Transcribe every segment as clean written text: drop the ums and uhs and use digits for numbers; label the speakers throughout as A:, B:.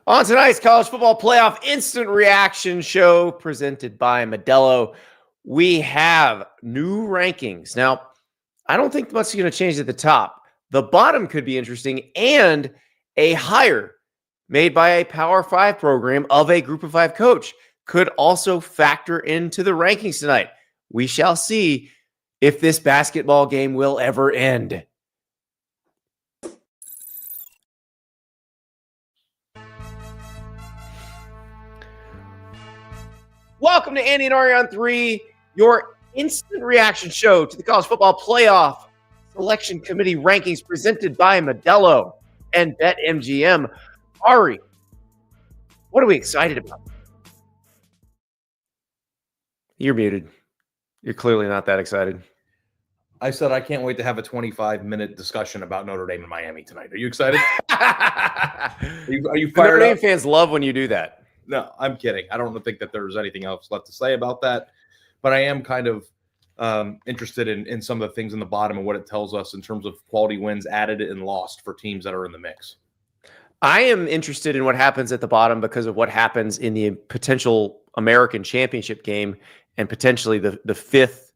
A: On tonight's college football playoff instant reaction show presented by Modelo, we have new rankings. Now, I don't think much is going to change at the top. The bottom could be interesting, and a hire made by a Power 5 program of a Group of 5 coach could also factor into the rankings tonight. We shall see if this basketball game will ever end. Welcome to Andy and Ari on 3, your instant reaction show to the college football playoff selection committee rankings presented by Modelo and BetMGM. Ari, what are we excited about? You're muted. You're clearly not that excited.
B: I said I can't wait to have a 25-minute discussion about Notre Dame and Miami tonight. Are you excited? Are you fired
A: Notre Dame
B: up?
A: fans love when you do that.
B: No, I'm kidding. I don't think that there's anything else left to say about that. But I am kind of interested in some of the things in the bottom and what it tells us in terms of quality wins added and lost for teams that are in the mix.
A: I am interested in what happens at the bottom because of what happens in the potential American championship game and potentially the fifth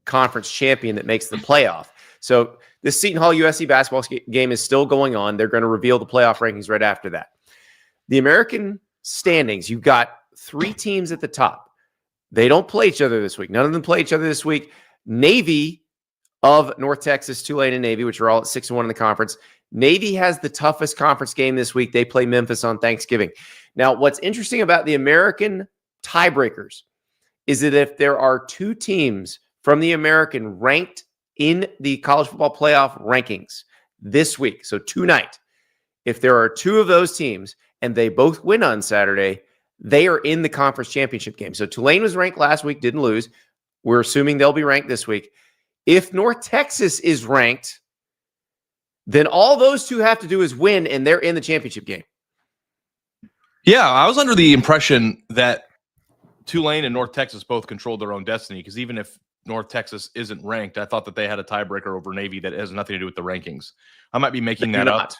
A: conference champion that makes the playoff. So this Seton Hall-USC basketball game is still going on. They're going to reveal the playoff rankings right after that. The American standings, you've got three teams at the top. They don't play each other this week. None of them play each other this week. Navy of North Texas, Tulane and Navy, which are all at 6-1 in the conference. Navy has the toughest conference game this week. They play Memphis on Thanksgiving. Now, what's interesting about the American tiebreakers is that if there are two teams from the American ranked in the college football playoff rankings this week, so tonight, if there are two of those teams and they both win on Saturday, they are in the conference championship game. So Tulane was ranked last week, didn't lose. We're assuming they'll be ranked this week. If North Texas is ranked, then all those two have to do is win, and they're in the championship game.
B: Yeah, I was under the impression that Tulane and North Texas both controlled their own destiny, because even if North Texas isn't ranked, I thought that they had a tiebreaker over Navy that has nothing to do with the rankings. I might be making that up,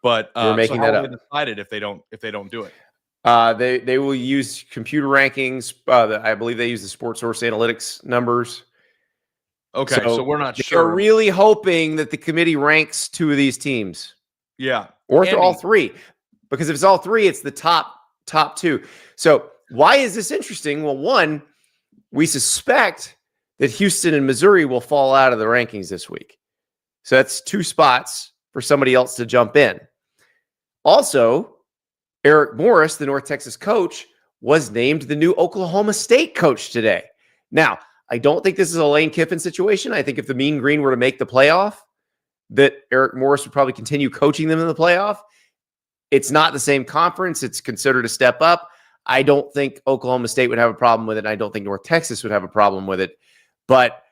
B: but
A: you're making that up.
B: Decided if they don't do it.
A: They will use computer rankings. I believe they use the Sports Source analytics numbers.
B: Okay, so we're not sure.
A: They're really hoping that the committee ranks two of these teams.
B: Yeah.
A: Or if all three. Because if it's all three, it's the top two. So why is this interesting? Well, one, we suspect that Houston and Missouri will fall out of the rankings this week. So that's two spots for somebody else to jump in. Also, Eric Morris, the North Texas coach, was named the new Oklahoma State coach today. Now, I don't think this is a Lane Kiffin situation. I think if the Mean Green were to make the playoff, that Eric Morris would probably continue coaching them in the playoff. It's not the same conference. It's considered a step up. I don't think Oklahoma State would have a problem with it. And I don't think North Texas would have a problem with it. But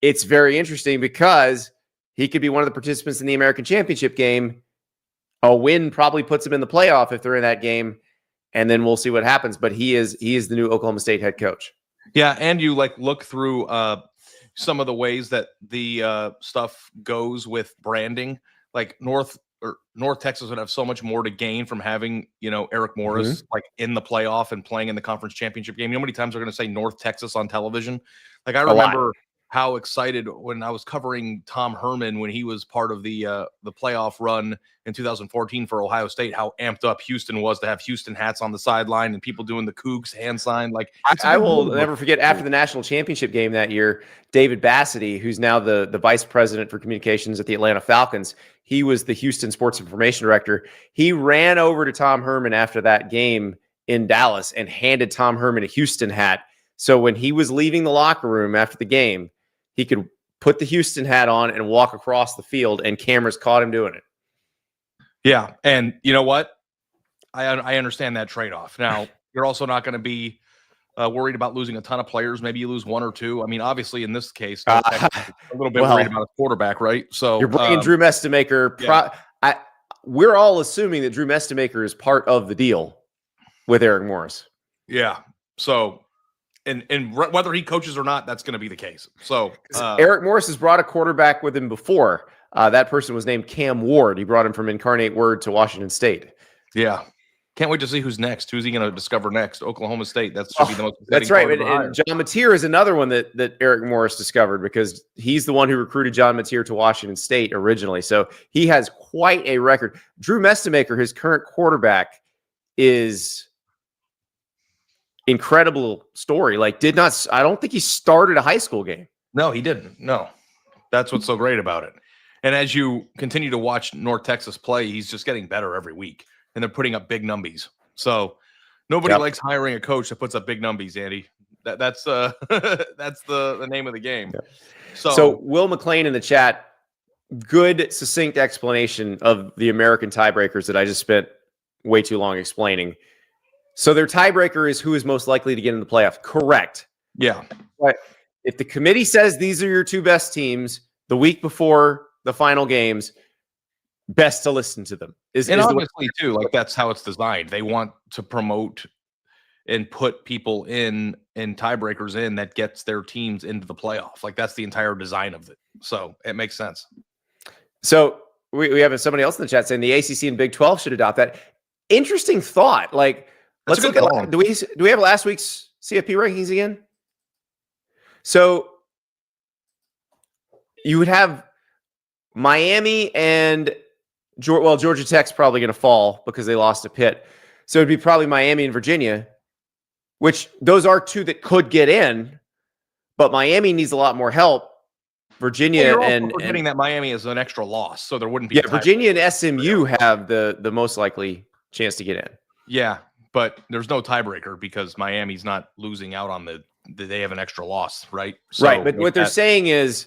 A: it's very interesting because he could be one of the participants in the American Championship game. A win probably puts him in the playoff if they're in that game. And then we'll see what happens. But he is the new Oklahoma State head coach.
B: Yeah, and you look through some of the ways that the stuff goes with branding. Like North Texas would have so much more to gain from having, Eric Morris in the playoff and playing in the conference championship game. You know how many times they're going to say North Texas on television? Like, I remember how excited when I was covering Tom Herman when he was part of the playoff run in 2014 for Ohio State, how amped up Houston was to have Houston hats on the sideline and people doing the Cougs hand sign. Like,
A: I will never forget, after the national championship game that year, David Bassity, who's now the vice president for communications at the Atlanta Falcons, he was the Houston sports information director. He ran over to Tom Herman after that game in Dallas and handed Tom Herman a Houston hat. So when he was leaving the locker room after the game, he could put the Houston hat on and walk across the field, and cameras caught him doing it.
B: Yeah, and you know what? I understand that trade-off. Now, you're also not going to be worried about losing a ton of players. Maybe you lose one or two. I mean, obviously, in this case, a little bit worried about a quarterback, right? So
A: you're bringing Drew Mestemaker. Yeah. We're all assuming that Drew Mestemaker is part of the deal with Eric Morris.
B: Yeah, so... And whether he coaches or not, that's going to be the case. So
A: Eric Morris has brought a quarterback with him before. That person was named Cam Ward. He brought him from Incarnate Word to Washington State.
B: Yeah. Can't wait to see who's next. Who's he going to discover next? Oklahoma State. That should be the most exciting
A: That's right.
B: part of the hire.
A: And John Mateer is another one that Eric Morris discovered because he's the one who recruited John Mateer to Washington State originally. So he has quite a record. Drew Mestemaker, his current quarterback, is incredible story. Like, I don't think he started a high school game.
B: No, he didn't. No, that's what's so great about it. And as you continue to watch North Texas play, he's just getting better every week, and they're putting up big numbies. So nobody likes hiring a coach that puts up big numbies, Andy. That's that's the name of the game.
A: Yep.
B: So
A: So Will McLean in the chat, good succinct explanation of the American tiebreakers that I just spent way too long explaining. So their tiebreaker is who is most likely to get in the playoff. Correct.
B: yeah,
A: But if the committee says these are your two best teams the week before the final games, best to listen to them.
B: and obviously too, like that's how it's designed. They want to promote and put people in tiebreakers in that gets their teams into the playoff. Like that's the entire design of it. So it makes sense.
A: So we have somebody else in the chat saying the ACC and Big 12 should adopt that. Interesting thought. Like,
B: That's
A: let's
B: a
A: look
B: good
A: at,
B: call.
A: do we have last week's CFP rankings again? So you would have Miami and Georgia Tech's probably going to fall because they lost to Pitt. So it'd be probably Miami and Virginia, which those are two that could get in, but Miami needs a lot more help. Virginia
B: You're also
A: and
B: forgetting that Miami is an extra loss, so there wouldn't be.
A: yeah, Virginia and SMU have the most likely chance to get in.
B: Yeah, but there's no tiebreaker because Miami's not losing out on they have an extra loss, right? So
A: Right, but what they're saying is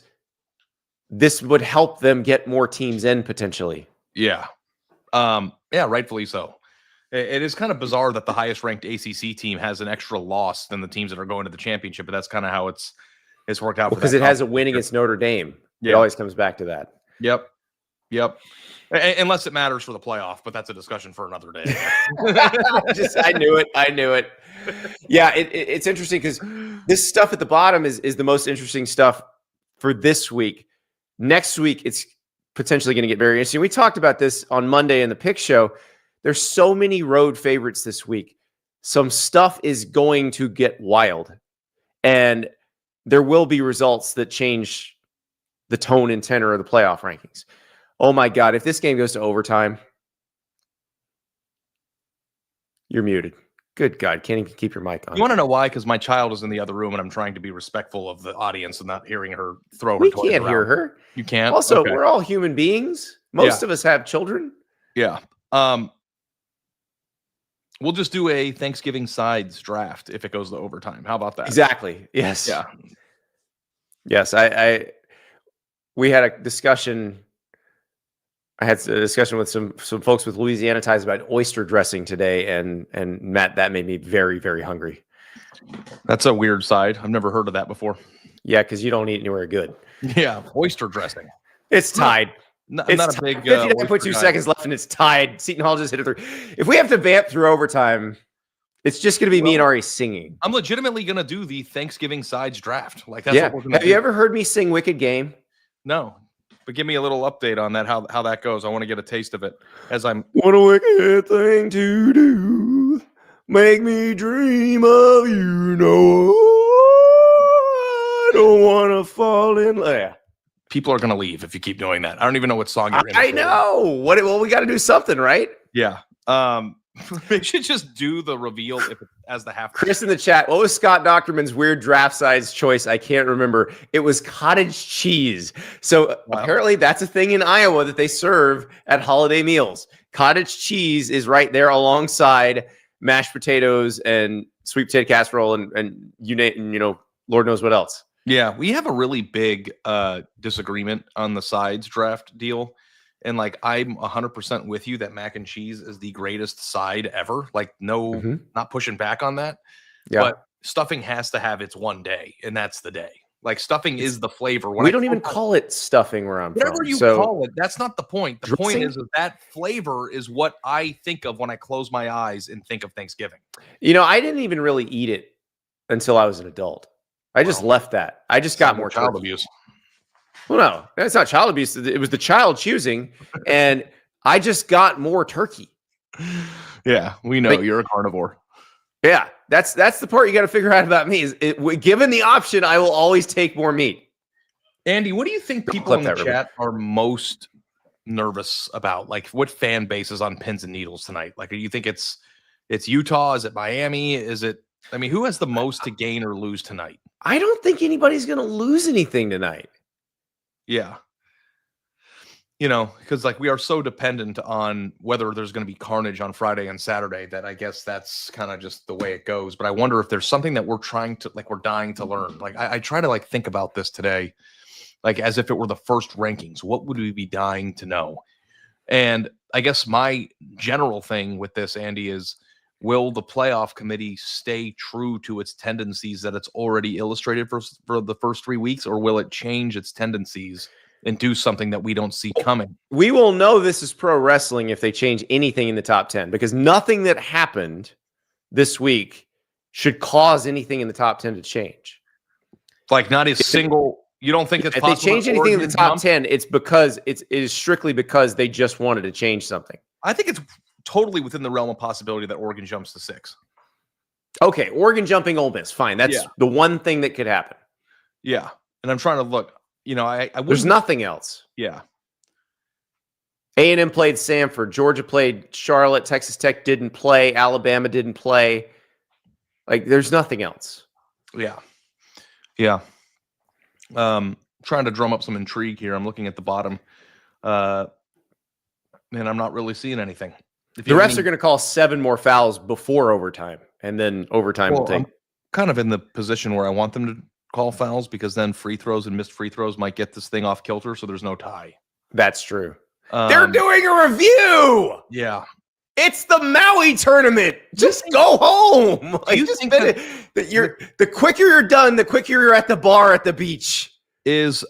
A: this would help them get more teams in potentially.
B: yeah, yeah, rightfully so. It is kind of bizarre that the highest ranked ACC team has an extra loss than the teams that are going to the championship, but that's kind of how it's worked out.
A: Because it has a win against Notre Dame. It
B: Yeah.
A: always comes back to that.
B: Yep. Unless it matters for the playoff, but that's a discussion for another day.
A: I knew it. Yeah, it's interesting because this stuff at the bottom is the most interesting stuff for this week. Next week, it's potentially going to get very interesting. We talked about this on Monday in the pick show. There's so many road favorites this week. Some stuff is going to get wild. And there will be results that change the tone and tenor of the playoff rankings. Oh my God, if this game goes to overtime, you're muted. Good God, can't even keep your mic on.
B: You want to know why? Because my child is in the other room and I'm trying to be respectful of the audience and not hearing her throw her
A: We
B: toys
A: can't
B: around.
A: hear her.
B: You can't?
A: Also,
B: Okay.
A: we're all human beings. Most of us have children.
B: Yeah. We'll just do a Thanksgiving sides draft if it goes to overtime. How about that?
A: Exactly. Yes.
B: Yeah.
A: Yes. We had a discussion. I had a discussion with some folks with Louisiana ties about oyster dressing today, and Matt, that made me very, very hungry.
B: That's a weird side. I've never heard of that before.
A: Yeah, because you don't eat anywhere good.
B: Yeah. Oyster dressing.
A: It's tied.
B: I'm
A: It's
B: not a big
A: 59.2
B: oyster guy.
A: seconds left, and it's tied. Seton Hall just hit it through. If we have to vamp through overtime, it's just going to be me and Ari singing.
B: I'm legitimately going to do the Thanksgiving sides draft. Like that's
A: Yeah.
B: what we're going to
A: Have
B: do.
A: you ever heard me sing Wicked Game?
B: No. But give me a little update on that, how that goes. I want to get a taste of it as I'm
A: What a wicked thing to do. Make me dream of you. No, I don't want to fall in love.
B: people are going to leave if you keep doing that. I don't even know what song you're in.
A: I know. Well, we got to do something, right?
B: Yeah. We should just do the reveal as the half.
A: Chris in the chat. What was Scott Dockerman's weird draft size choice? I can't remember. It was cottage cheese. So apparently that's a thing in Iowa that they serve at holiday meals. Cottage cheese is right there alongside mashed potatoes and sweet potato casserole and Lord knows what else.
B: Yeah, we have a really big disagreement on the sides draft deal. And like, I'm 100% with you that mac and cheese is the greatest side ever. Like, not pushing back on that. Yeah. But stuffing has to have its one day, and that's the day. Like, stuffing is the flavor.
A: We don't even call it stuffing where I'm from.
B: Whatever you call it, that's not the point. The point is that flavor is what I think of when I close my eyes and think of Thanksgiving.
A: I didn't even really eat it until I was an adult. I just left that. I just got more
B: child abuse.
A: Well, no, that's not child abuse. It was the child choosing, and I just got more turkey.
B: Yeah, we know you're a carnivore.
A: Yeah, that's the part you got to figure out about me. Given the option, I will always take more meat.
B: Andy, what do you think people in the chat are most nervous about? Like, what fan base is on pins and needles tonight? Like, do you think it's Utah? Is it Miami? Is it? I mean, who has the most to gain or lose tonight?
A: I don't think anybody's going to lose anything tonight.
B: Yeah. Because like we are so dependent on whether there's going to be carnage on Friday and Saturday that I guess that's kind of just the way it goes. But I wonder if there's something that we're dying to learn. Like I try to like think about this today, like as if it were the first rankings. What would we be dying to know? And I guess my general thing with this, Andy, is will the playoff committee stay true to its tendencies that it's already illustrated for the first 3 weeks, or will it change its tendencies and do something that we don't see coming?
A: We will know this is pro wrestling if they change anything in the top 10, because nothing that happened this week should cause anything in the top 10 to change.
B: Like not a single, you don't think it's
A: if
B: possible?
A: If they change anything in the top 10, it's because it is strictly because they just wanted to change something.
B: I think it's totally within the realm of possibility that Oregon jumps to 6.
A: Okay, Oregon jumping Ole Miss, fine. That's the one thing that could happen.
B: Yeah, and I'm trying to look. I
A: there's nothing else.
B: Yeah.
A: A&M played Samford. Georgia played Charlotte. Texas Tech didn't play. Alabama didn't play. Like, there's nothing else.
B: Yeah. Yeah. Trying to drum up some intrigue here. I'm looking at the bottom. And I'm not really seeing anything.
A: The refs are going to call 7 more fouls before overtime, and then overtime will take.
B: I'm kind of in the position where I want them to call fouls, because then free throws and missed free throws might get this thing off kilter, so there's no tie.
A: That's true. They're doing a review.
B: Yeah.
A: It's the Maui tournament. Just go home. Like, you think that you're the quicker you're done, the quicker you're at the bar at the beach.
B: Is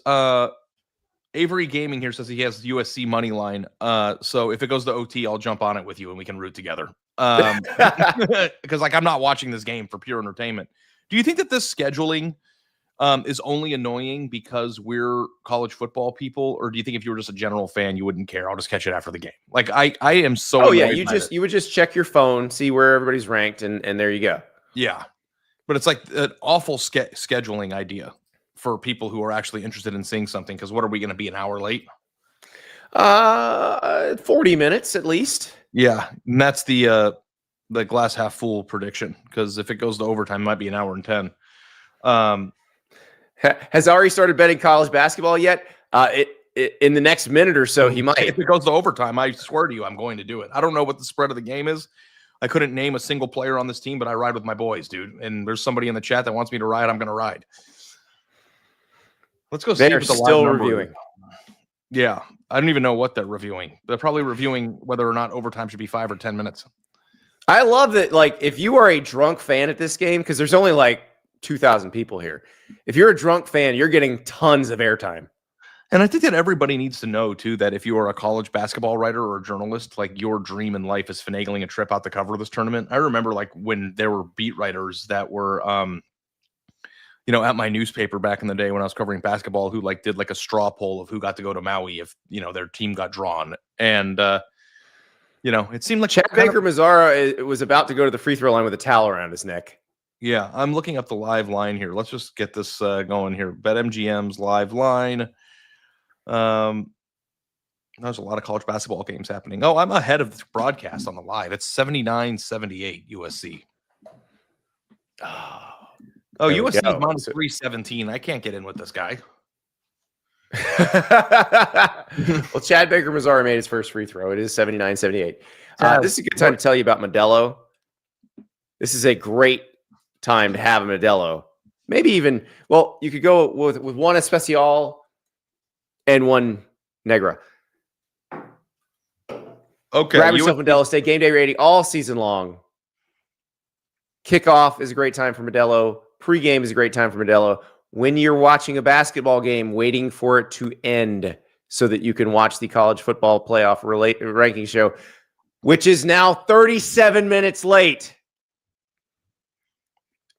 B: Avery Gaming here says he has USC money line. So if it goes to OT, I'll jump on it with you and we can root together. Because like I'm not watching this game for pure entertainment. Do you think that this scheduling is only annoying because we're college football people, or do you think if you were just a general fan, you wouldn't care? I'll just catch it after the game. Like I am so.
A: Oh yeah, you would just check your phone, see where everybody's ranked, and there you go.
B: Yeah, but it's like an awful scheduling idea for people who are actually interested in seeing something. Because what are we going to be, an hour late?
A: 40 minutes at least.
B: Yeah, and that's the glass half full prediction. Because if it goes to overtime, it might be an hour and 10.
A: Has Ari started betting college basketball yet? In the next minute or so, he might.
B: If it goes to overtime, I swear to you, I'm going to do it. I don't know what the spread of the game is. I couldn't name a single player on this team, but I ride with my boys, dude. And there's somebody in the chat that wants me to ride. I'm going to ride. Let's go see.
A: They're still reviewing.
B: Yeah, I don't even know what they're reviewing. They're probably reviewing whether or not overtime should be 5 or 10 minutes.
A: I love that. Like, if you are a drunk fan at this game, because there's only like 2,000 people here. If you're a drunk fan, you're getting tons of airtime.
B: And I think that everybody needs to know, too, that if you are a college basketball writer or a journalist, like your dream in life is finagling a trip out to cover this tournament. I remember like when there were beat writers that were, at my newspaper back in the day when I was covering basketball, who like did like a straw poll of who got to go to Maui if, their team got drawn. And, it seemed like
A: Chad Baker Mazzara was about to go to the free throw line with a towel around his neck.
B: Yeah, I'm looking up the live line here. Let's just get this going here. BetMGM's live line. There's a lot of college basketball games happening. Oh, I'm ahead of the broadcast on the live. It's 79-78 USC. Oh, USC is minus 317. I can't get in with this guy.
A: Well, Chad Baker Mazzara made his first free throw. It is 79-78. This is a good time to tell you about Modelo. This is a great time to have a Modelo. Maybe even, you could go with one Especial and one Negra.
B: Okay.
A: Grab yourself Modelo. Stay game day rating all season long. Kickoff is a great time for Modelo. Pre-game is a great time for Modelo. When you're watching a basketball game, waiting for it to end so that you can watch the college football playoff ranking show, which is now 37 minutes late.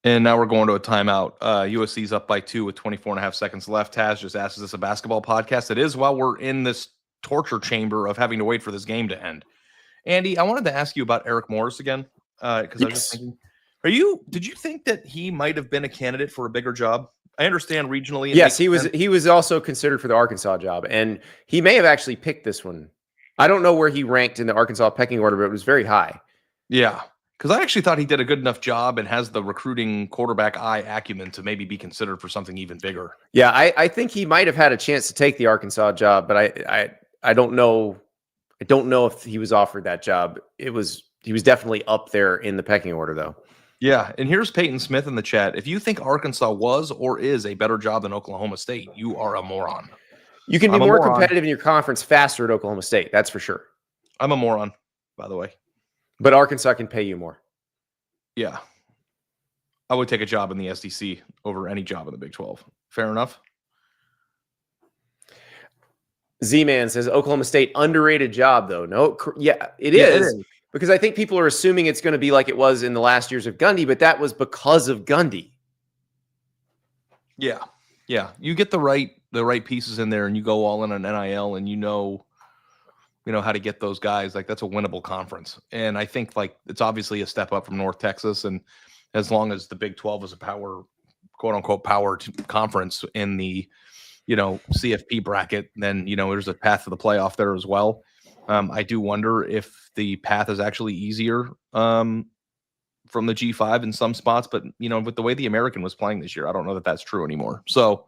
B: And now we're going to a timeout. USC's up by 2 with 24 and a half seconds left. Taz just asked, is this a basketball podcast? It is, while we're in this torture chamber of having to wait for this game to end. Andy, I wanted to ask you about Eric Morris again, because I was just thinking, did you think that he might have been a candidate for a bigger job? I understand regionally.
A: Yes, he was. He was also considered for the Arkansas job, and he may have actually picked this one. I don't know where he ranked in the Arkansas pecking order, but it was very high.
B: Yeah, because I actually thought he did a good enough job and has the recruiting quarterback eye acumen to maybe be considered for something even bigger.
A: Yeah, I think he might have had a chance to take the Arkansas job, but I don't know. I don't know if he was offered that job. He was definitely up there in the pecking order, though.
B: Yeah, and here's Peyton Smith in the chat. If you think Arkansas was or is a better job than Oklahoma State, you are a moron.
A: You can be more competitive in your conference faster at Oklahoma State. That's for sure.
B: I'm a moron, by the way.
A: But Arkansas can pay you more.
B: Yeah. I would take a job in the SEC over any job in the Big 12. Fair enough?
A: Z-Man says Oklahoma State underrated job, though. No, yeah, it is. Because I think people are assuming it's going to be like it was in the last years of Gundy, but that was because of Gundy.
B: Yeah. Yeah. You get the right pieces in there and you go all in on NIL and you know how to get those guys. Like, that's a winnable conference. And I think it's obviously a step up from North Texas. And as long as the Big 12 is a power, quote unquote, power conference in the, CFP bracket, then, there's a path to the playoff there as well. I do wonder if the path is actually easier from the G5 in some spots, but with the way the American was playing this year, I don't know that that's true anymore. So,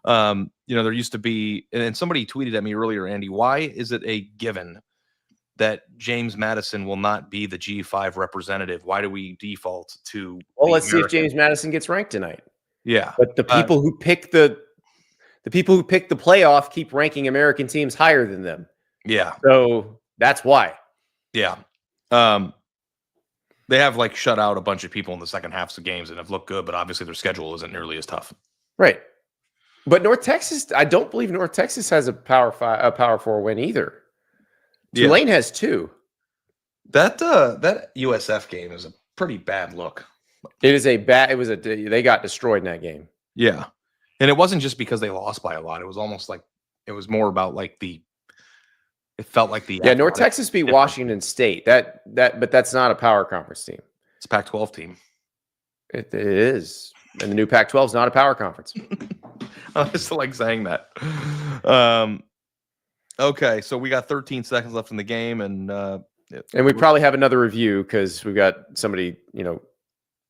B: there used to be, and somebody tweeted at me earlier, Andy, why is it a given that James Madison will not be the G5 representative? Why do we default to?
A: Well, let's see if James Madison gets ranked tonight.
B: Yeah,
A: but the people who pick the playoff keep ranking American teams higher than them.
B: Yeah.
A: So that's why.
B: Yeah. They have shut out a bunch of people in the second halves of games and have looked good, but obviously their schedule isn't nearly as tough.
A: Right. But North Texas, I don't believe North Texas has a Power 4 win either. Tulane has 2.
B: That USF game is a pretty bad look.
A: They got destroyed in that game.
B: Yeah. And it wasn't just because they lost by a lot. It was almost it was more about it felt like the
A: North Texas beat Washington State. But that's not a power conference team.
B: It's a Pac-12 team.
A: It is. And the new Pac-12 is not a power conference.
B: I just like saying that. Okay, so we got 13 seconds left in the game, and
A: we probably have another review because we've got somebody,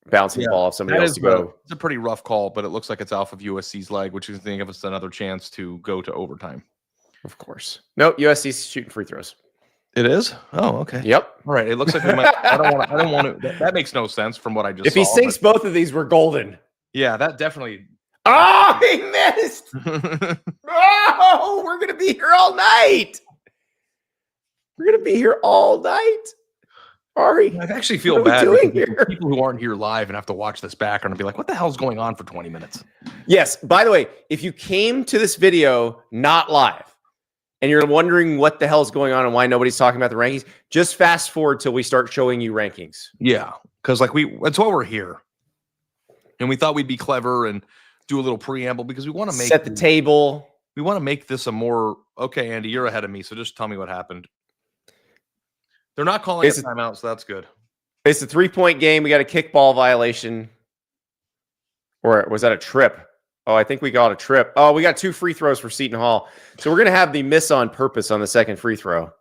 A: bouncing the ball off somebody else to go.
B: It's a pretty rough call, but it looks like it's off of USC's leg, which is going to give us another chance to go to overtime.
A: Of course. No, USC's shooting free throws.
B: It is? Oh, okay.
A: Yep.
B: All right. It looks like we might. I don't want to. That makes no sense from what I just saw.
A: If he sinks both of these, we're golden.
B: Yeah, that definitely.
A: Oh, he missed. Oh, we're going to be here all night. We're going to be here all night. Ari,
B: I actually feel bad. People who aren't here live and have to watch this back are going to be like, what the hell's going on for 20 minutes?
A: Yes. By the way, if you came to this video not live and you're wondering what the hell's going on and why nobody's talking about the rankings, just fast forward till we start showing you rankings.
B: Yeah. Because that's why we're here. And we thought we'd be clever and do a little preamble because we want to
A: set the table.
B: We want to make this a more, okay, Andy, you're ahead of me. So just tell me what happened. They're not calling a timeout, so that's good.
A: It's a 3-point game. We got a kickball violation. Or was that a trip? Oh, I think we got a trip. Oh, we got 2 free throws for Seton Hall. So we're going to have the miss on purpose on the second free throw.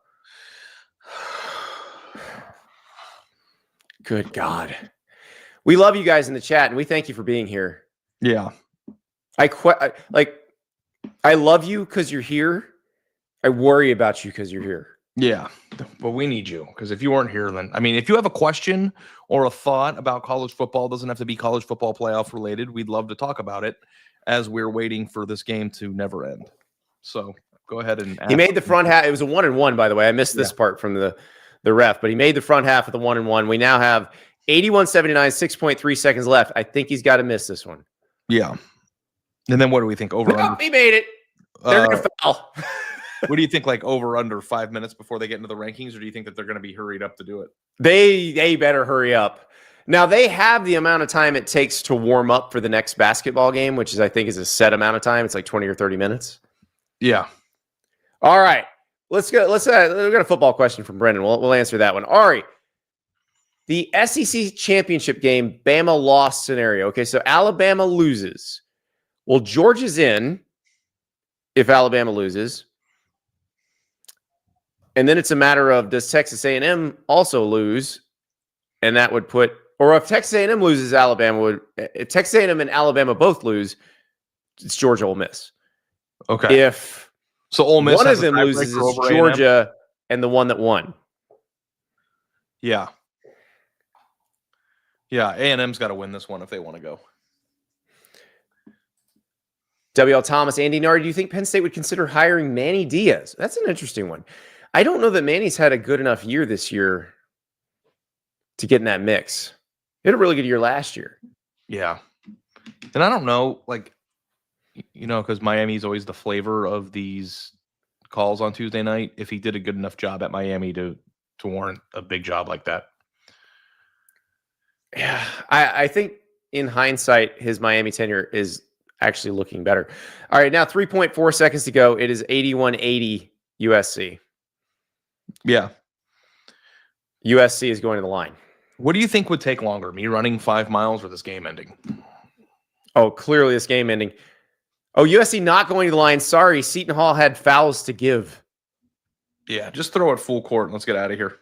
A: Good God. We love you guys in the chat, and we thank you for being here.
B: Yeah.
A: I love you because you're here. I worry about you because you're here.
B: Yeah, but we need you because if you weren't here, then if you have a question or a thought about college football, it doesn't have to be college football playoff related. We'd love to talk about it as we're waiting for this game to never end. So go ahead and
A: he made the front half. It was a 1-and-1, by the way. I missed this part from the ref, but he made the front half of the 1-and-1. We now have 81-79, 6.3 seconds left. I think he's got to miss this one.
B: Yeah. And then what do we think? Over?
A: No, he made it. They're going to foul.
B: What do you think, over under 5 minutes before they get into the rankings, or do you think that they're going to be hurried up to do it?
A: They better hurry up. Now, they have the amount of time it takes to warm up for the next basketball game, which I think is a set amount of time. It's like 20 or 30 minutes.
B: Yeah.
A: All right. Let's go. We've got a football question from Brendan. We'll answer that one. Ari, the SEC championship game, Bama loss scenario. Okay, so Alabama loses. Well, Georgia's in if Alabama loses. And then it's a matter of, does Texas A&M also lose? And that would put, or if Texas A&M loses, if Texas A&M and Alabama both lose, it's Georgia Ole Miss.
B: Okay. So Ole Miss
A: one of them loses, it's Georgia and the one that won.
B: Yeah. Yeah, A&M's got to win this one if they want to go.
A: W.L. Thomas, Andy Ari, do you think Penn State would consider hiring Manny Diaz? That's an interesting one. I don't know that Manny's had a good enough year this year to get in that mix. He had a really good year last year.
B: Yeah. And I don't know, because Miami's always the flavor of these calls on Tuesday night. If he did a good enough job at Miami to warrant a big job like that.
A: Yeah, I think in hindsight, his Miami tenure is actually looking better. All right, now 3.4 seconds to go. It is 81-80 USC.
B: Yeah.
A: USC is going to the line.
B: What do you think would take longer, me running 5 miles or this game ending?
A: Oh, clearly this game ending. Oh, USC not going to the line. Sorry, Seton Hall had fouls to give.
B: Yeah, just throw it full court and let's get out of here.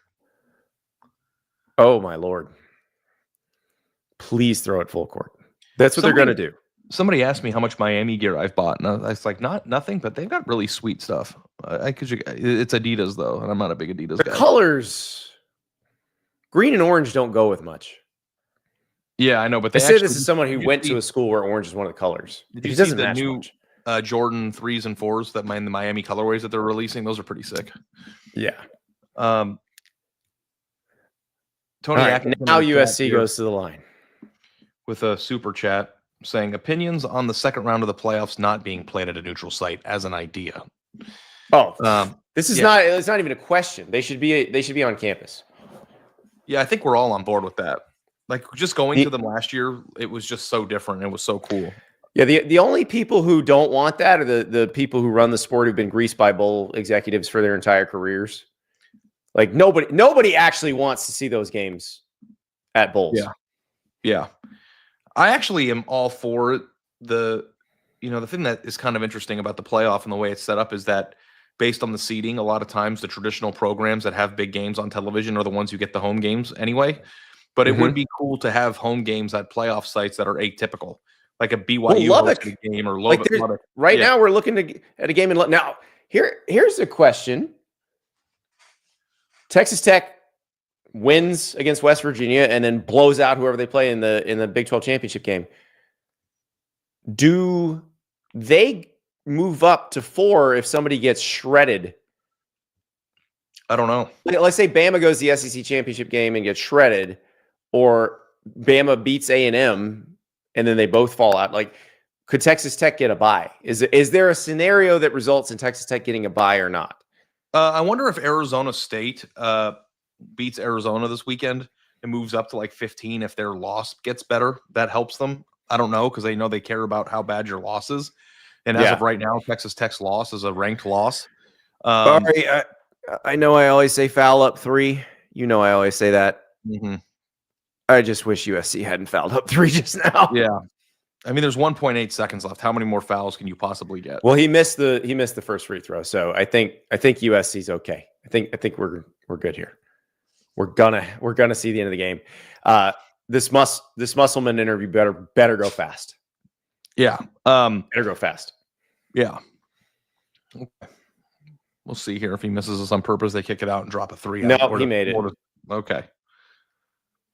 A: Oh, my Lord. Please throw it full court. That's what they're going to do.
B: Somebody asked me how much Miami gear I've bought, and I was like, nothing, but they've got really sweet stuff. It's Adidas, though, and I'm not a big Adidas guy.
A: The colors, green and orange, don't go with much.
B: Yeah, I know, but
A: they say this is someone who went to a school where orange is one of the colors.
B: Did you see the new Jordan 3s and 4s that the Miami colorways that they're releasing? Those are pretty sick.
A: Yeah.
B: Tony,
A: right, now USC goes to the line
B: with a super chat saying opinions on the second round of the playoffs not being played at a neutral site as an idea.
A: Oh, this is not. It's not even a question. They should be on campus.
B: Yeah, I think we're all on board with that. Like just going to them last year, it was just so different. It was so cool.
A: Yeah, the only people who don't want that are the people who run the sport who've been greased by bowl executives for their entire careers. Like nobody actually wants to see those games at bowls.
B: Yeah. I actually am all for the thing that is kind of interesting about the playoff and the way it's set up is that based on the seeding, a lot of times the traditional programs that have big games on television are the ones who get the home games anyway. But it would be cool to have home games at playoff sites that are atypical, like a BYU game or Lubbock.
A: Right now, we're looking at a game in now. Here's the question: Texas Tech wins against West Virginia and then blows out whoever they play in the Big 12 championship game. Do they move up to 4 if somebody gets shredded?
B: I don't know.
A: Let's say Bama goes to the SEC championship game and gets shredded, or Bama beats A&M and then they both fall out. Like, could Texas Tech get a bye? Is there a scenario that results in Texas Tech getting a bye or not?
B: I wonder if Arizona State beats Arizona this weekend and moves up to like 15 if their loss gets better. That helps them. I don't know because they know they care about how bad your loss is. And as of right now, Texas Tech's loss is a ranked loss.
A: Sorry, I know I always say foul up 3. You know I always say that.
B: Mm-hmm.
A: I just wish USC hadn't fouled up 3 just now.
B: Yeah. I mean, there's 1.8 seconds left. How many more fouls can you possibly get?
A: Well, he missed the first free throw, so I think USC's okay. I think we're good here. We're gonna see the end of the game. This Musselman interview better go fast.
B: Yeah.
A: Better go fast.
B: Yeah. Okay. We'll see here if he misses us on purpose. They kick it out and drop a 3.
A: No, he made it.
B: Okay.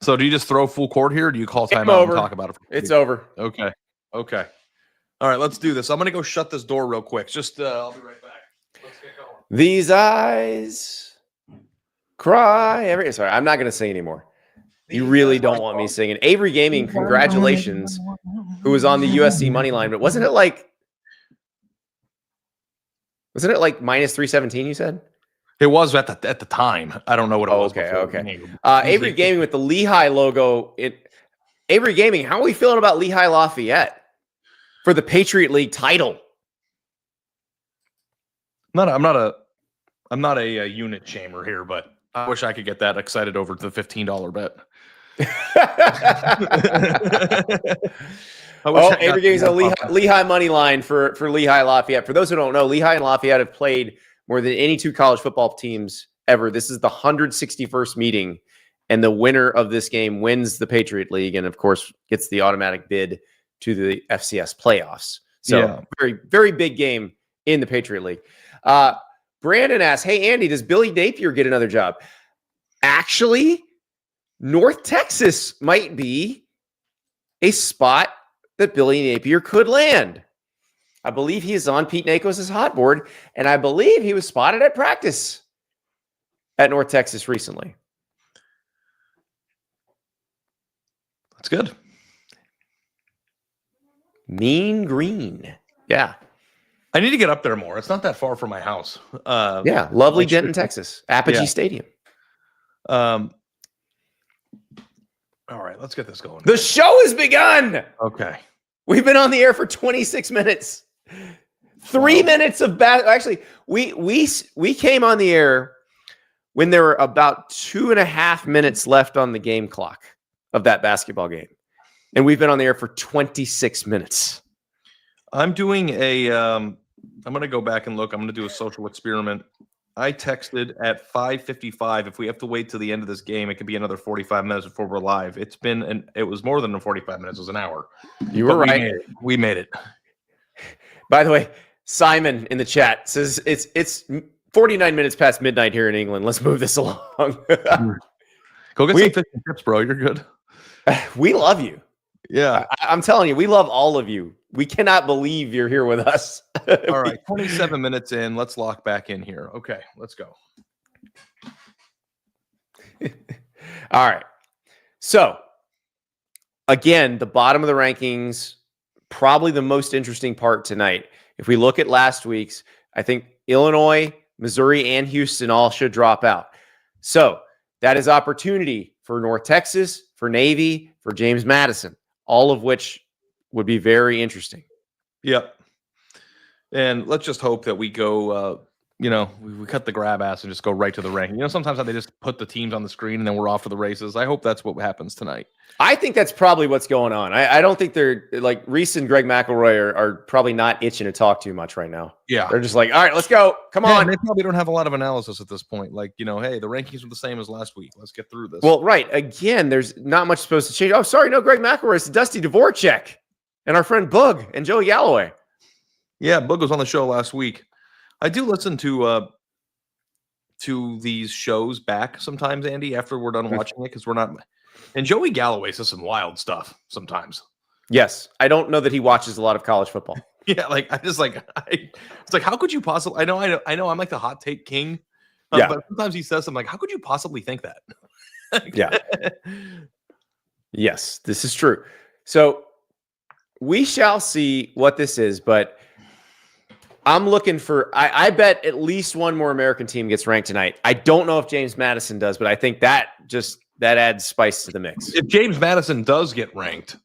B: So do you just throw full court here? Or do you call timeout and talk about it?
A: It's over.
B: Okay. All right, let's do this. I'm gonna go shut this door real quick. Just I'll be right back. Let's get going.
A: These eyes cry Sorry, I'm not gonna sing anymore. You really don't want me singing. Avery Gaming, congratulations, who was on the USC money line, but wasn't it like minus 317? You said
B: it was at the time. I don't know what it was.
A: Okay. Avery Gaming with the Lehigh logo. Avery Gaming, how are we feeling about Lehigh Lafayette for the Patriot League title?
B: I'm not I'm not a unit shamer here, but I wish I could get that excited over the $15 bet.
A: Avery gave us a Lehigh money line for Lehigh Lafayette. For those who don't know, Lehigh and Lafayette have played more than any two college football teams ever. This is the 161st meeting, and the winner of this game wins the Patriot League, and of course gets the automatic bid to the FCS playoffs. So very, very big game in the Patriot League. Brandon asks, hey, Andy, does Billy Napier get another job? Actually, North Texas might be a spot that Billy Napier could land. I believe he is on Pete Nakos' hot board, and I believe he was spotted at practice at North Texas recently.
B: That's good.
A: Mean Green. Yeah.
B: I need to get up there more. It's not that far from my house.
A: Lovely Denton, Texas. Apogee Stadium.
B: All right, let's get this going.
A: The show has begun.
B: Okay.
A: We've been on the air for 26 minutes. 3 minutes of actually, we came on the air when there were about 2.5 minutes left on the game clock of that basketball game. And we've been on the air for 26 minutes.
B: I'm doing I'm going to go back and look. I'm going to do a social experiment. I texted at 5:55. If we have to wait till the end of this game, it could be another 45 minutes before we're live. It was more than 45 minutes. It was an hour.
A: You were right.
B: We made it.
A: By the way, Simon in the chat says it's 49 minutes past midnight here in England. Let's move this along.
B: Go get some fish and chips, bro. You're good.
A: We love you.
B: Yeah.
A: I'm telling you, we love all of you. We cannot believe you're here with us.
B: All right. 27 minutes in. Let's lock back in here. Okay. Let's go.
A: All right. So, again, the bottom of the rankings, probably the most interesting part tonight. If we look at last week's, I think Illinois, Missouri, and Houston all should drop out. So, that is opportunity for North Texas, for Navy, for James Madison, all of which would be very interesting.
B: Yep. And let's just hope that we go, we cut the grab ass and just go right to the ranking. Sometimes how they just put the teams on the screen and then we're off to the races. I hope that's what happens tonight.
A: I think that's probably what's going on. I don't think they're like Reese and Greg McElroy are probably not itching to talk too much right now.
B: Yeah.
A: They're just like, all right, let's go. Come on.
B: They probably don't have a lot of analysis at this point. Like, hey, the rankings are the same as last week. Let's get through this.
A: Well, right. Again, there's not much supposed to change. Oh, sorry. No, Greg McElroy. It's Dusty Dvorak and our friend Boog and Joey Galloway. Yeah,
B: Boog was on the show last week. I do listen to these shows back sometimes, Andy, after we're done watching it, because we're not. And Joey Galloway says some wild stuff sometimes.
A: Yes, I don't know that he watches a lot of college football.
B: Yeah, it's like how could you possibly? I know, I'm like the hot take king.
A: Yeah,
B: but sometimes he says something like, "How could you possibly think that?"
A: Yeah. Yes, this is true. So we shall see what this is, but I'm looking for. I bet at least one more American team gets ranked tonight. I don't know if James Madison does, but I think that adds spice to the mix.
B: If James Madison does get ranked,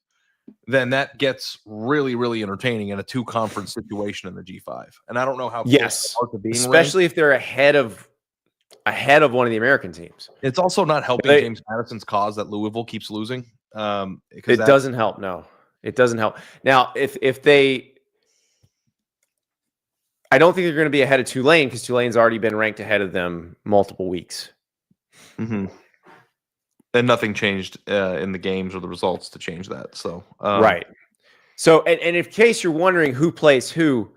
B: then that gets really, really entertaining in a two-conference situation in the G5. And I don't know how.
A: Yes, especially ranked. If they're ahead of one of the American teams.
B: It's also not helping James Madison's cause that Louisville keeps losing.
A: It doesn't help. No, it doesn't help. Now, if they. I don't think they're going to be ahead of Tulane because Tulane's already been ranked ahead of them multiple weeks.
B: Mm-hmm. And nothing changed in the games or the results to change that. So
A: right. So and in case you're wondering who plays who,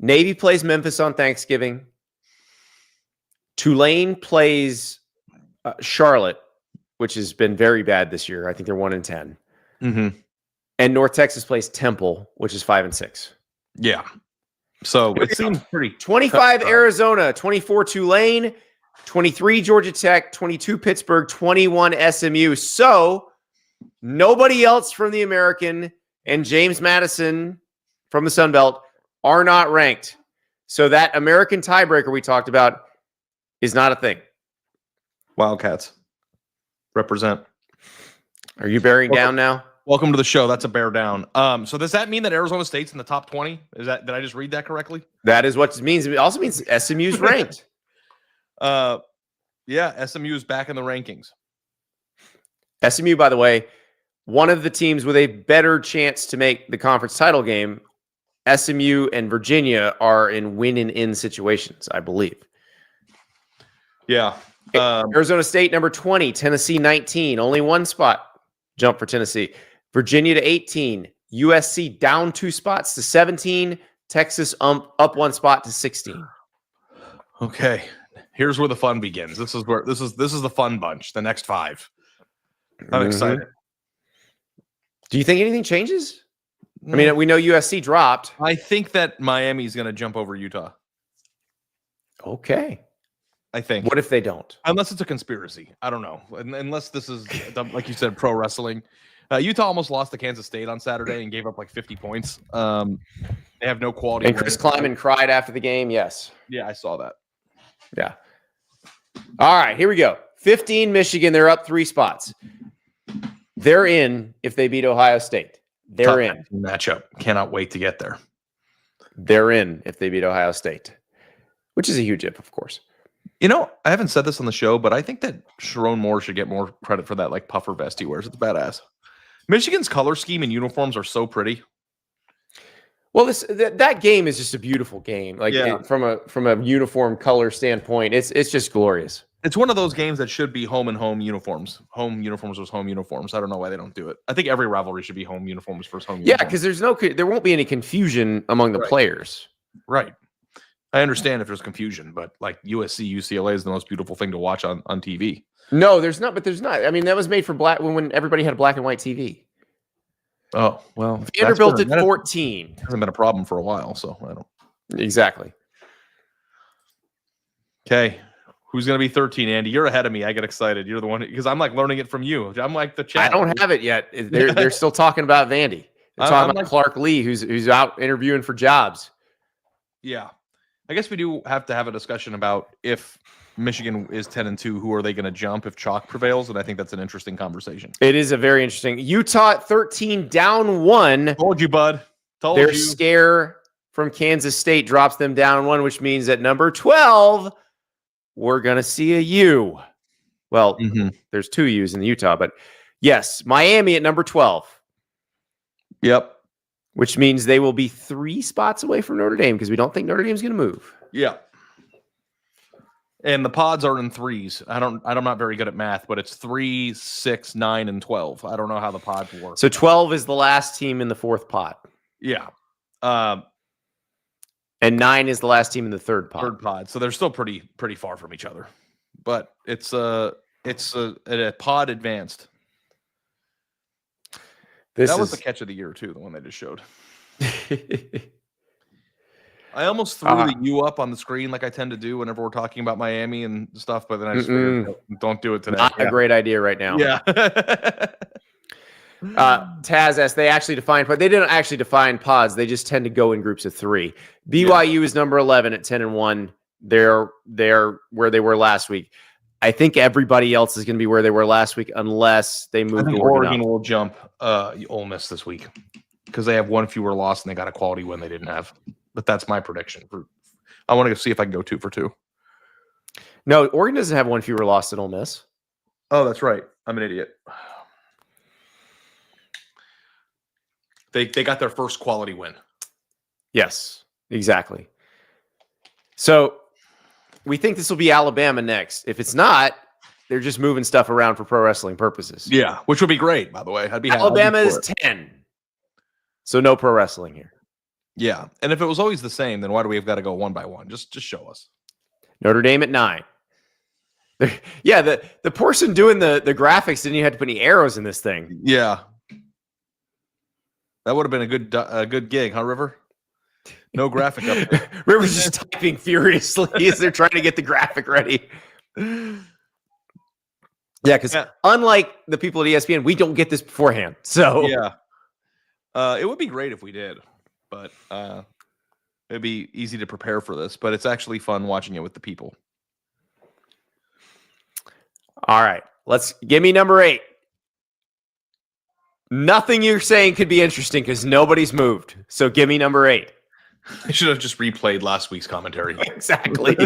A: Navy plays Memphis on Thanksgiving. Tulane plays Charlotte, which has been very bad this year. I think they're 1-10.
B: Mm-hmm.
A: And North Texas plays Temple, which is 5-6.
B: Yeah. So it seems pretty
A: 25 Arizona, 24 Tulane, 23 Georgia Tech, 22 Pittsburgh, 21 SMU. So nobody else from the American and James Madison from the Sun Belt are not ranked. So that American tiebreaker we talked about is not a thing.
B: Wildcats represent.
A: Are you bearing down now?
B: Welcome to the show. That's a bear down. So does that mean that Arizona State's in the top 20? Did I just read that correctly?
A: That is what it means. It also means SMU's ranked.
B: Yeah, SMU is back in the rankings.
A: SMU, by the way, one of the teams with a better chance to make the conference title game. SMU and Virginia are in win and in situations, I believe.
B: Yeah.
A: Arizona State, number 20, Tennessee 19, only one spot jump for Tennessee. Virginia to 18, USC down 2 spots to 17, Texas up 1 spot to 16.
B: Okay. Here's where the fun begins. This is the fun bunch, the next 5. I'm excited.
A: Do you think anything changes? I mean, we know USC dropped.
B: I think that Miami's going to jump over Utah.
A: Okay.
B: I think.
A: What if they don't?
B: Unless it's a conspiracy. I don't know. Unless this is, like you said, pro wrestling. Utah almost lost to Kansas State on Saturday and gave up like 50 points. They have no quality.
A: And Chris Kleiman cried after the game. Yes.
B: Yeah, I saw that.
A: Yeah. All right, here we go. 15 Michigan. They're up 3 spots. They're in if they beat Ohio State. They're in.
B: Matchup. Cannot wait to get there.
A: They're in if they beat Ohio State, which is a huge if, of course.
B: You know, I haven't said this on the show, but I think that Sharon Moore should get more credit for that like puffer vest he wears. It's badass. Michigan's color scheme and uniforms are so pretty.
A: Well, that game is just a beautiful game. Like from a uniform color standpoint, it's just glorious.
B: It's one of those games that should be home and home uniforms. Home uniforms versus home uniforms. I don't know why they don't do it. I think every rivalry should be home uniforms versus home uniforms.
A: Yeah, because there won't be any confusion among the players.
B: Right. I understand if there's confusion, but like USC, UCLA is the most beautiful thing to watch on TV.
A: No, there's not. But there's not. I mean, that was made for black when everybody had a black and white TV.
B: Oh, well.
A: Vanderbilt at 14.
B: Hasn't been a problem for a while, so I don't.
A: Exactly.
B: Okay. Who's going to be 13, Andy? You're ahead of me. I get excited. You're the one because I'm like learning it from you. I'm like the chat.
A: I don't have it yet. They're still talking about Vandy. They're talking about Clark Lee, who's out interviewing for jobs.
B: Yeah. I guess we do have to have a discussion about if Michigan is 10-2, who are they going to jump if chalk prevails? And I think that's an interesting conversation.
A: It is a very interesting. Utah at 13, down 1.
B: Told you, bud. Told
A: Their
B: you.
A: scare from Kansas State drops them down 1, which means at number 12, we're going to see a U. Well, there's 2 U's in the Utah, but yes, Miami at number 12.
B: Yep.
A: Which means they will be 3 spots away from Notre Dame because we don't think Notre Dame's going to move.
B: Yeah. And the pods are in 3s. I'm not very good at math, but it's 3, 6, 9, and 12. I don't know how the pods work.
A: So 12 is the last team in the 4th pod.
B: Yeah.
A: And 9 is the last team in the 3rd pod.
B: 3rd pod. So they're still pretty far from each other. But it's a pod advanced. That was the catch of the year too, the one they just showed. I almost threw the U up on the screen like I tend to do whenever we're talking about Miami and stuff, but then I just figured, don't do it today.
A: Not a great idea right now.
B: Yeah.
A: Taz asked, they actually defined, but they didn't actually define pods. They just tend to go in groups of 3. BYU is number 11 at 10-1. They're where they were last week. I think everybody else is going to be where they were last week unless they move to
B: Oregon will jump Ole Miss this week because they have 1 fewer loss and they got a quality win they didn't have. But that's my prediction. I want to go see if I can go 2 for 2.
A: No, Oregon doesn't have 1 fewer loss than Ole Miss.
B: Oh, that's right. I'm an idiot. They got their first quality win.
A: Yes, exactly. So we think this will be Alabama next. If it's not, they're just moving stuff around for pro wrestling purposes.
B: Yeah, which would be great, by the way.
A: Alabama is 10. So no pro wrestling here.
B: Yeah. And if it was always the same, then why do we have got to go 1 by 1? Just show us.
A: Notre Dame at 9. Yeah, the person doing the graphics didn't even have to put any arrows in this thing.
B: Yeah. That would have been a good gig, huh, River? No graphic up there.
A: River's just typing furiously as they're trying to get the graphic ready. Yeah, because unlike the people at ESPN, we don't get this beforehand. So
B: yeah, it would be great if we did, but it'd be easy to prepare for this. But it's actually fun watching it with the people.
A: All right, give me number 8. Nothing you're saying could be interesting because nobody's moved. So give me number 8.
B: I should have just replayed last week's commentary.
A: Exactly.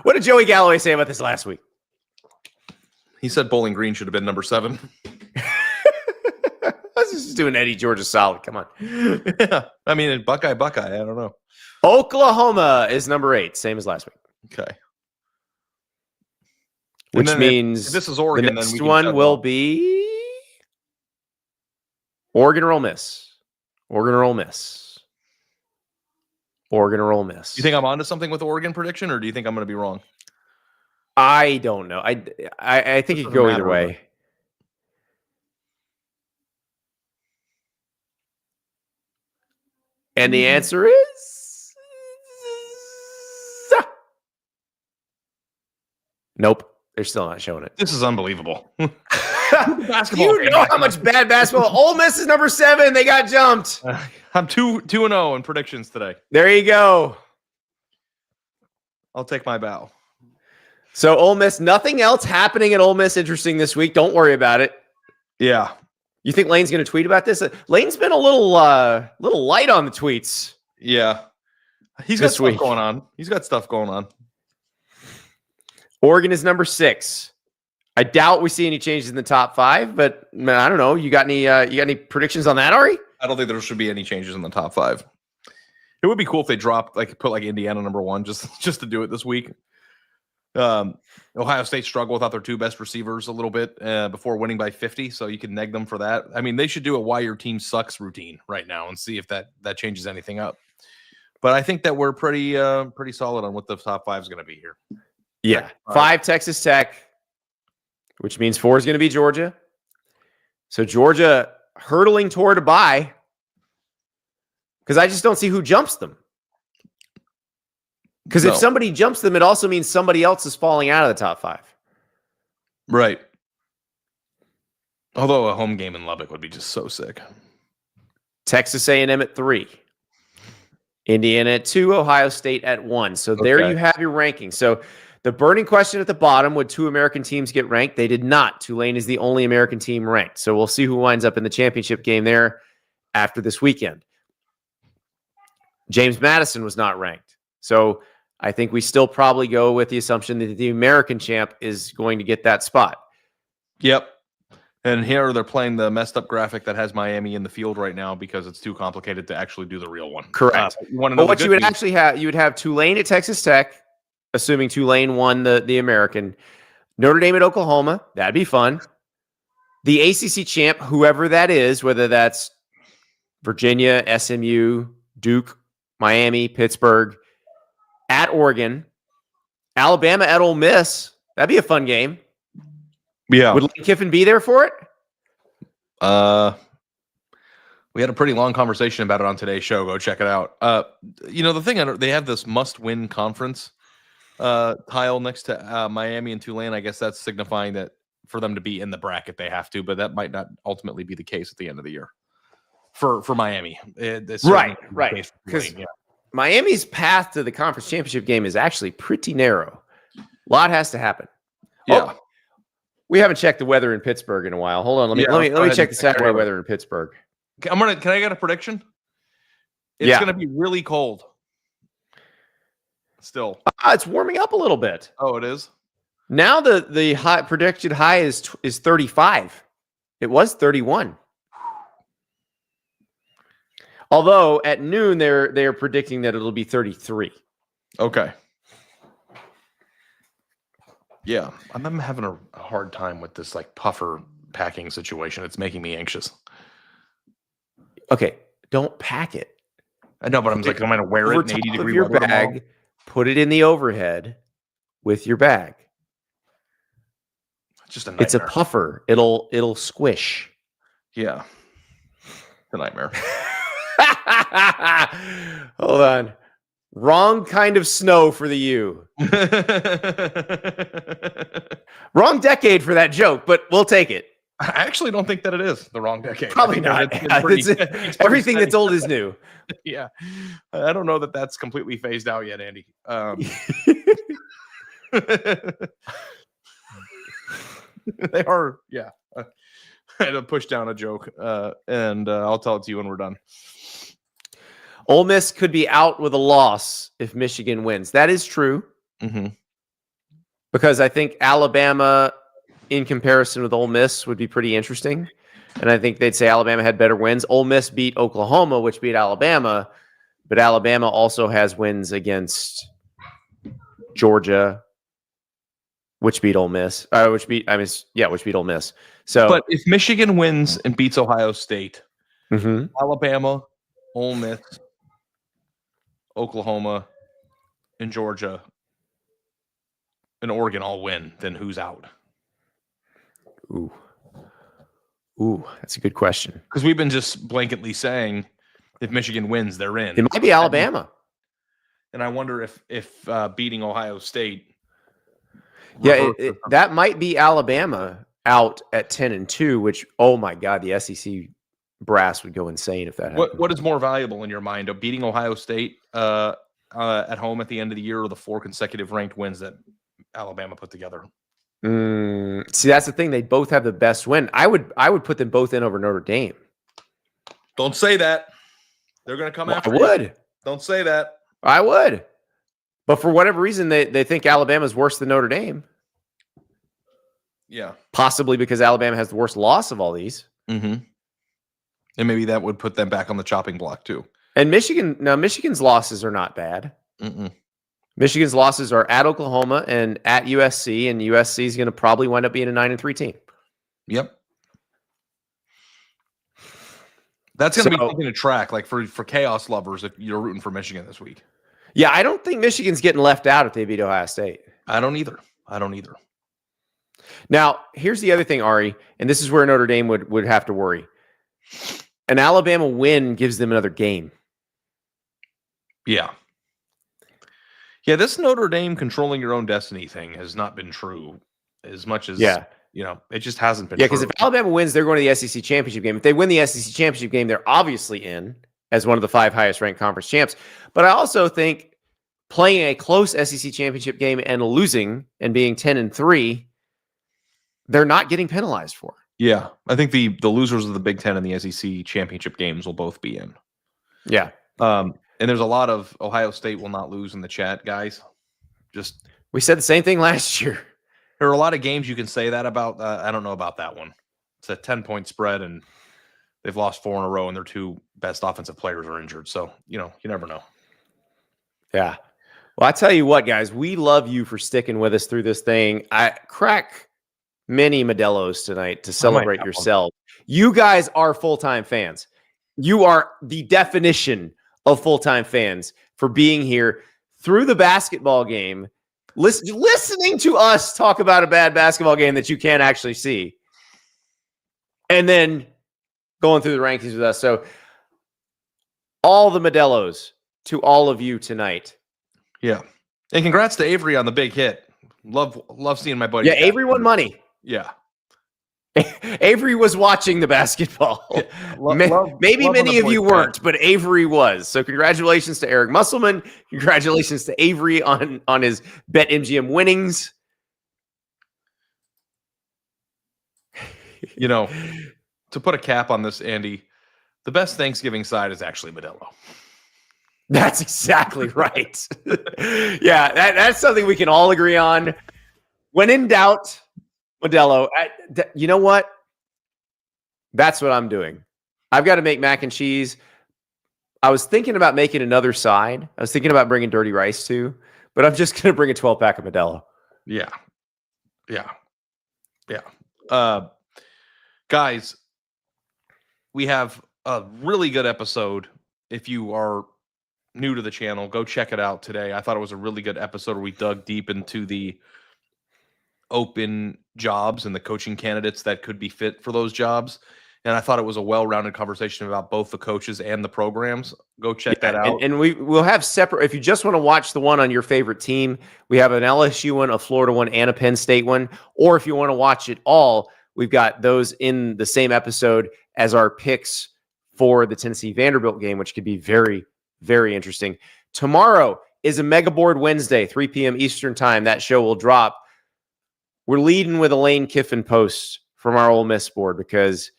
A: What did Joey Galloway say about this last week?
B: He said Bowling Green should have been number 7.
A: Let's just do an Eddie Georgia solid. Come on.
B: Yeah. I mean, Buckeye. I don't know.
A: Oklahoma is number 8, same as last week.
B: Okay.
A: Which means
B: if this is Oregon,
A: the
B: then
A: next
B: we can
A: one will be Oregon or Ole Miss. Oregon or Ole Miss. Oregon or Ole Miss.
B: You think I'm onto something with the Oregon prediction, or do you think I'm going to be wrong?
A: I don't know. I think it could go either way. And the answer is nope. They're still not showing it.
B: This is unbelievable.
A: Basketball. You know how much bad basketball. Ole Miss is number 7. They got jumped.
B: I'm 2-0 in predictions today.
A: There you go.
B: I'll take my bow.
A: So Ole Miss, nothing else happening at Ole Miss interesting this week. Don't worry about it.
B: Yeah.
A: You think Lane's going to tweet about this? Lane's been a little light on the tweets.
B: Yeah. He's got stuff going on.
A: Oregon is number 6. I doubt we see any changes in the top 5, but man, I don't know. You got any predictions on that, Ari?
B: I don't think there should be any changes in the top 5. It would be cool if they dropped, put Indiana number 1 just to do it this week. Ohio State struggled without their 2 best receivers a little bit before winning by 50, so you can neg them for that. I mean, they should do a why your team sucks routine right now and see if that changes anything up. But I think that we're pretty solid on what the top 5 is going to be here.
A: Yeah, 5 Texas Tech, which means 4 is going to be Georgia. So Georgia hurtling toward a bye because I just don't see who jumps them. Because if somebody jumps them, it also means somebody else is falling out of the top 5.
B: Right. Although a home game in Lubbock would be just so sick.
A: Texas A&M at 3. Indiana at 2. Ohio State at 1. So there you have your ranking. So the burning question at the bottom, would 2 American teams get ranked? They did not. Tulane is the only American team ranked. So we'll see who winds up in the championship game there after this weekend. James Madison was not ranked. So I think we still probably go with the assumption that the American champ is going to get that spot.
B: Yep. And here they're playing the messed up graphic that has Miami in the field right now because it's too complicated to actually do the real one.
A: Correct. But what you would actually have, you would have Tulane at Texas Tech, assuming Tulane won the American. Notre Dame at Oklahoma. That'd be fun. The ACC champ, whoever that is, whether that's Virginia, SMU, Duke, Miami, Pittsburgh, at Oregon, Alabama at Ole Miss. That'd be a fun game.
B: Yeah.
A: Would Lane Kiffin be there for it?
B: We had a pretty long conversation about it on today's show. Go check it out. The thing, they have this must-win conference tile next to Miami and Tulane. I guess that's signifying that for them to be in the bracket, they have to, but that might not ultimately be the case at the end of the year for Miami.
A: Right. Because Miami's path to the conference championship game is actually pretty narrow. A lot has to happen.
B: Yeah.
A: Oh, we haven't checked the weather in Pittsburgh in a while. Hold on. Let me check the Saturday weather in Pittsburgh.
B: Can I get a prediction? It's going to be really cold. Still.
A: It's warming up a little bit.
B: Oh, it is?
A: Now the high predicted high is 35. It was 31. Although at noon they're predicting that it'll be 33.
B: Okay. Yeah, I'm having a hard time with this puffer packing situation. It's making me anxious.
A: Okay, don't pack it.
B: I know, but I'm going to wear it in 80-degree
A: weather. Bag, put it in the overhead with your bag.
B: It's just a nightmare.
A: It's a puffer. It'll squish.
B: Yeah, it's a nightmare.
A: Hold on. Wrong kind of snow for the U. Wrong decade for that joke, but we'll take it.
B: I actually don't think that it is the wrong decade.
A: Probably not. It's everything that's old is new.
B: Yeah. I don't know that that's completely phased out yet, Andy. They are, yeah. I had to push down a joke, and I'll tell it to you when we're done.
A: Ole Miss could be out with a loss if Michigan wins. That is true.
B: Mm-hmm.
A: Because I think Alabama, in comparison with Ole Miss, would be pretty interesting. And I think they'd say Alabama had better wins. Ole Miss beat Oklahoma, which beat Alabama. But Alabama also has wins against Georgia, which beat Ole Miss. Which beat Ole Miss. So,
B: but if Michigan wins and beats Ohio State,
A: mm-hmm.
B: Alabama, Ole Miss, Oklahoma, and Georgia, and Oregon all win, then who's out?
A: Ooh, that's a good question.
B: Because we've been just blanketly saying if Michigan wins, they're in.
A: It might be Alabama.
B: And I wonder if beating Ohio State.
A: Yeah, that might be Alabama out at 10-2, which, oh my God, the SEC brass would go insane if that happened.
B: What is more valuable in your mind, of beating Ohio State at home at the end of the year, or the 4 consecutive ranked wins that Alabama put together?
A: See, that's the thing. They both have the best win. I would put them both in over Notre Dame.
B: Don't say that. They're going to come after
A: you. I would.
B: Don't say that.
A: I would. But for whatever reason, they think Alabama's worse than Notre Dame.
B: Yeah.
A: Possibly because Alabama has the worst loss of all these.
B: Mm-hmm. And maybe that would put them back on the chopping block too.
A: And Michigan's losses are not bad.
B: Mm-mm.
A: Michigan's losses are at Oklahoma and at USC, and USC is going to probably wind up being a 9-3 team.
B: Yep. That's going to be something to track, like for chaos lovers, if you're rooting for Michigan this week.
A: Yeah, I don't think Michigan's getting left out if they beat Ohio State.
B: I don't either.
A: Now, here's the other thing, Ari, and this is where Notre Dame would have to worry. An Alabama win gives them another game.
B: Yeah. Yeah, this Notre Dame controlling your own destiny thing has not been true as much as, it just hasn't been true.
A: Yeah, because if Alabama wins, they're going to the SEC championship game. If they win the SEC championship game, they're obviously in as one of the 5 highest ranked conference champs. But I also think playing a close SEC championship game and losing and being 10-3, they're not getting penalized for.
B: Yeah, I think the losers of the Big Ten and the SEC championship games will both be in.
A: Yeah.
B: And there's a lot of Ohio State will not lose in the chat, guys.
A: We said the same thing last year.
B: There are a lot of games you can say that about. I don't know about that one. It's a 10-point spread, and they've lost 4 in a row, and their 2 best offensive players are injured. So, you never know.
A: Yeah. Well, I tell you what, guys, we love you for sticking with us through this thing. I crack many Modelo's tonight to celebrate yourself. You guys are full-time fans. You are the definition of full-time fans for being here through the basketball game, listening to us talk about a bad basketball game that you can't actually see, and then going through the rankings with us. So all the Modelo's to all of you tonight.
B: Yeah. And congrats to Avery on the big hit. Love seeing my buddy.
A: Yeah, Avery won money.
B: Yeah.
A: Avery was watching the basketball.
B: Yeah.
A: Maybe many of you weren't, but Avery was. So congratulations to Eric Musselman. Congratulations to Avery on his BetMGM winnings.
B: To put a cap on this, Andy, the best Thanksgiving side is actually Modelo.
A: That's exactly right. Yeah, that's something we can all agree on. When in doubt, Modelo. You know what? That's what I'm doing. I've got to make mac and cheese. I was thinking about making another side. I was thinking about bringing dirty rice too, but I'm just going to bring a 12-pack of Modelo.
B: Yeah. Guys, we have a really good episode. If you are new to the channel, go check it out today. I thought it was a really good episode where we dug deep into the open jobs and the coaching candidates that could be fit for those jobs. And I thought it was a well-rounded conversation about both the coaches and the programs. Go check that out.
A: And we'll have separate, if you just want to watch the one on your favorite team, we have an LSU one, a Florida one, and a Penn State one. Or if you want to watch it all, we've got those in the same episode as our picks for the Tennessee Vanderbilt game, which could be very, very interesting. Tomorrow is a Mega Board Wednesday, 3 p.m. Eastern time. That show will drop. We're leading with a Lane Kiffin post from our Ole Miss board because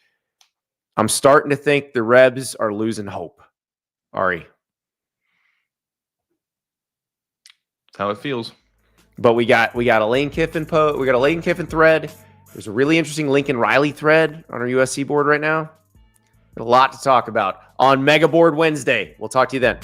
A: I'm starting to think the Rebs are losing hope. Ari.
B: That's how it feels.
A: But we got a Lane Kiffin we got a Lane Kiffin thread. There's a really interesting Lincoln Riley thread on our USC board right now. A lot to talk about on Mega Board Wednesday. We'll talk to you then.